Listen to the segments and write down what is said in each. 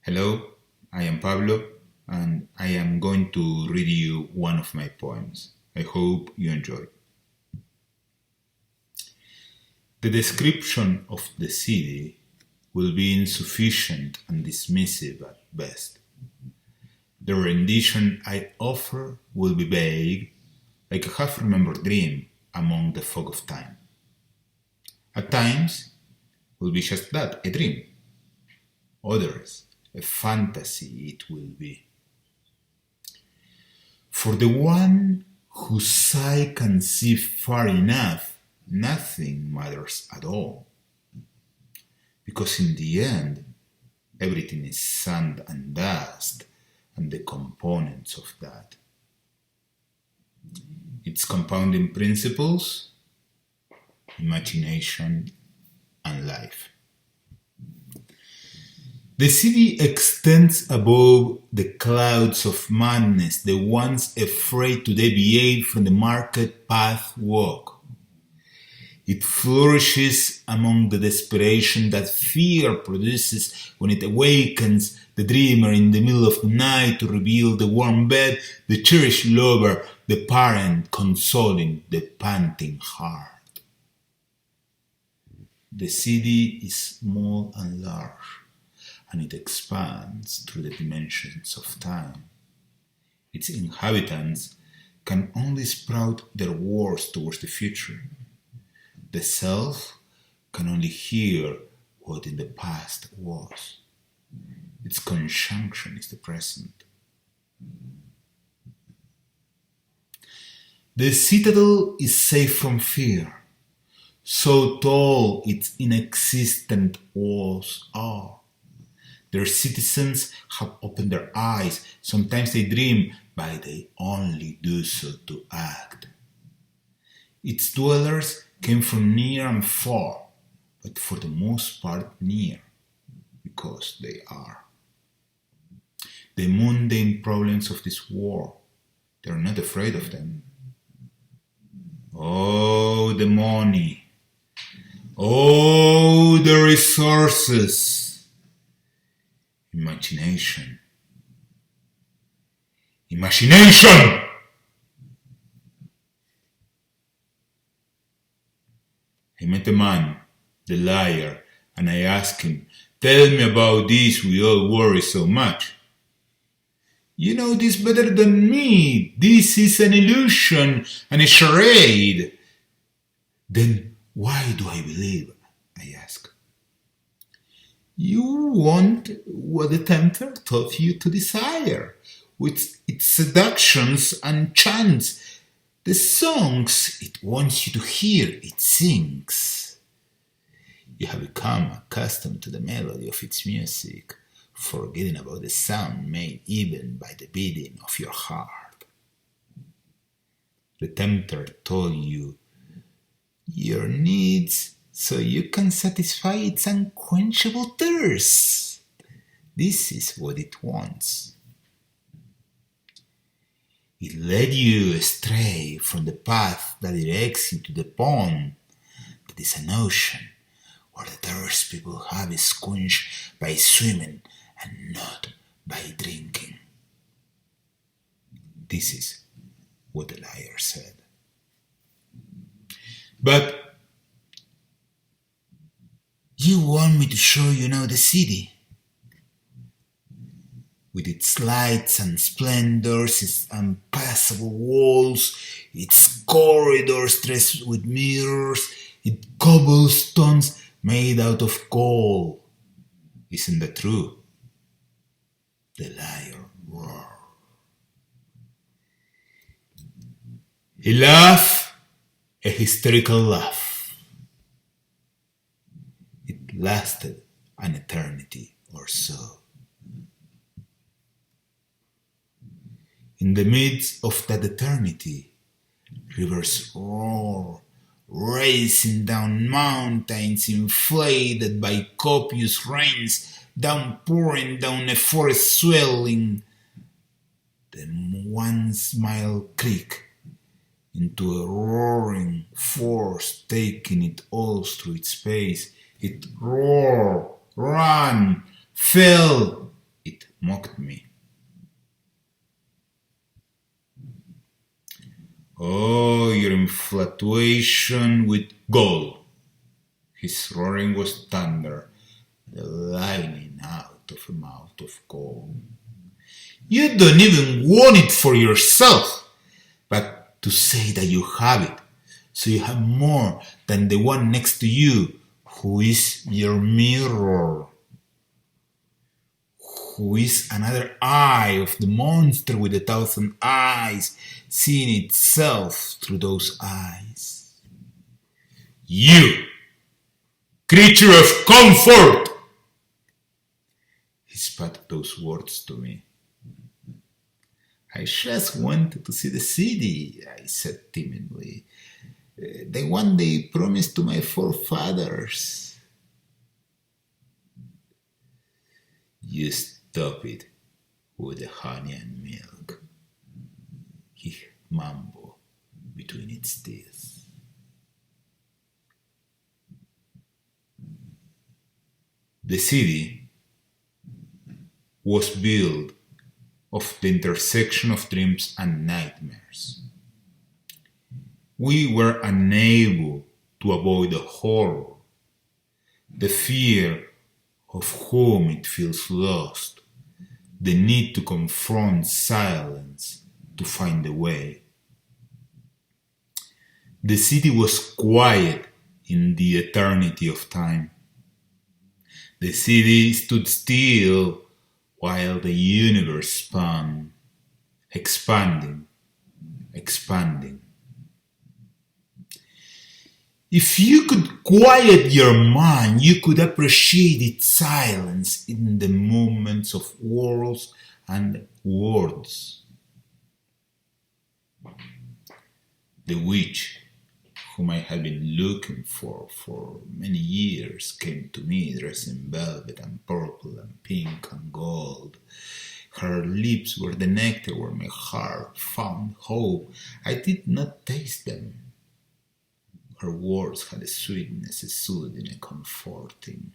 Hello, I am Pablo, and I am going to read you one of my poems. I hope you enjoy. The description of the city will be insufficient and dismissive at best. The rendition I offer will be vague, like a half-remembered dream among the fog of time. At times, will be just that, a dream. Others, a fantasy it will be. For the one whose eye can see far enough, nothing matters at all. Because in the end, everything is sand and dust and the components of that. Its compounding principles, imagination and life. The city extends above the clouds of madness, the ones afraid to deviate from the market path walk. It flourishes among the desperation that fear produces when it awakens the dreamer in the middle of the night to reveal the warm bed, the cherished lover, the parent consoling the panting heart. The city is small and large, and it expands through the dimensions of time. Its inhabitants can only sprout their words towards the future. The self can only hear what in the past was. Its conjunction is the present. The citadel is safe from fear. So tall its inexistent walls are. Their citizens have opened their eyes. Sometimes they dream, but they only do so to act. Its dwellers came from near and far, but for the most part near, because they are. The mundane problems of this war, they are not afraid of them. Oh, the money. Oh, the resources. Imagination. Imagination! I met a man, the liar, and I asked him, "Tell me about this we all worry so much." "You know this better than me. This is an illusion and a charade." "Then why do I believe?" I asked. "You want what the tempter taught you to desire, with its seductions and chants. The songs it wants you to hear, it sings. You have become accustomed to the melody of its music, forgetting about the sound made even by the beating of your heart. The tempter told you your needs so you can satisfy its unquenchable thirst. This is what it wants. It led you astray from the path that directs you to the pond that is an ocean where the thirst people have is quenched by swimming and not by drinking. This is what the liar said. But you want me to show you now the city, with its lights and splendors, its impassable walls, its corridors dressed with mirrors, its cobblestones made out of gold. Isn't that true?" The liar roared. He laughed a hysterical laugh. It lasted an eternity or so. In the midst of that eternity, rivers roar, racing down mountains inflated by copious rains, downpouring down a forest swelling. Then 1 mile creek into a roaring force, taking it all through its space. It roared, ran, fell, mocked me. Oh, your infatuation with gold. His roaring was thunder, the lightning out of a mouth of gold. You don't even want it for yourself, but to say that you have it, so you have more than the one next to you, who is your mirror, who is another eye of the monster with 1,000 eyes, seeing itself through those eyes. You, creature of comfort! He spat those words to me. I just wanted to see the city, I said timidly. The one they promised to my forefathers. You stop it with the honey and milk, he mumbled between its teeth. The city was built of the intersection of dreams and nightmares. We were unable to avoid the horror, the fear of whom it feels lost, the need to confront silence to find a way. The city was quiet in the eternity of time. The city stood still while the universe spun, expanding, expanding. If you could quiet your mind, you could appreciate its silence in the moments of worlds and words. The witch, whom I had been looking for many years, came to me dressed in velvet and purple and pink and gold. Her lips were the nectar where my heart found hope. I did not taste them. Her words had a sweetness, a soothing, a comforting.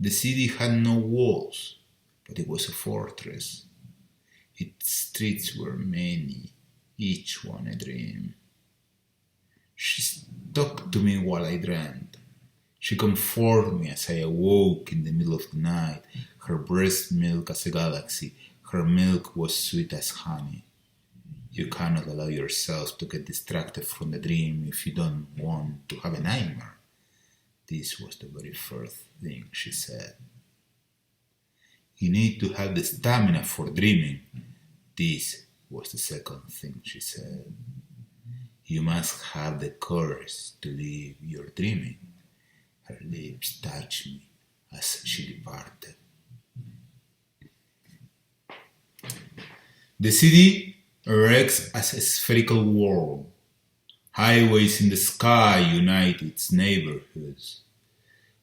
The city had no walls, but it was a fortress. Its streets were many, each one a dream. She stuck to me while I dreamed. She comforted me as I awoke in the middle of the night. Her breast milk as a galaxy. Her milk was sweet as honey. You cannot allow yourself to get distracted from the dream if you don't want to have a nightmare. This was the very first thing she said. You need to have the stamina for dreaming. This was the second thing she said. You must have the courage to live your dreaming. Her lips touched me as she departed. The city erects as a spherical world. Highways in the sky unite its neighborhoods.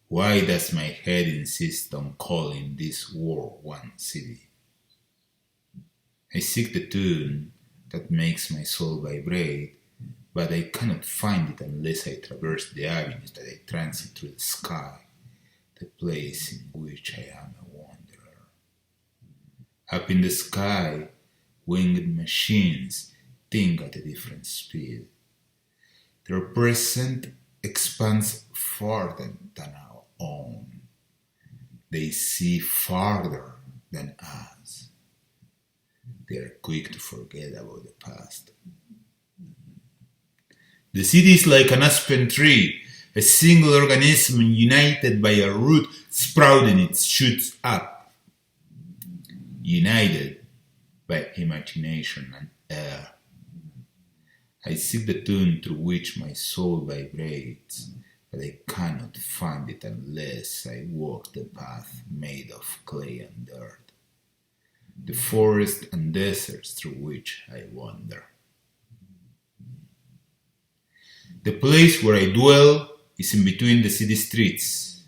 Why does my head insist on calling this world one city? I seek the tune that makes my soul vibrate, but I cannot find it unless I traverse the avenues that I transit through the sky, the place in which I am a wanderer. Up in the sky, winged machines think at a different speed. Their present expands farther than our own. They see farther than us. They are quick to forget about the past. The city is like an aspen tree, a single organism united by a root sprouting its shoots up. United by imagination and air. I seek the tune through which my soul vibrates, but I cannot find it unless I walk the path made of clay and dirt, the forests and deserts through which I wander. The place where I dwell is in between the city streets,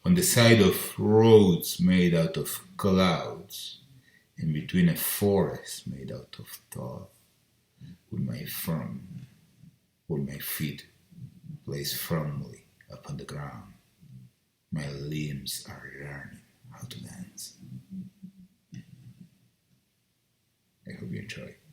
on the side of roads made out of clouds, in between a forest made out of thought, with my feet placed firmly upon the ground. My limbs are learning how to dance. hope you enjoy.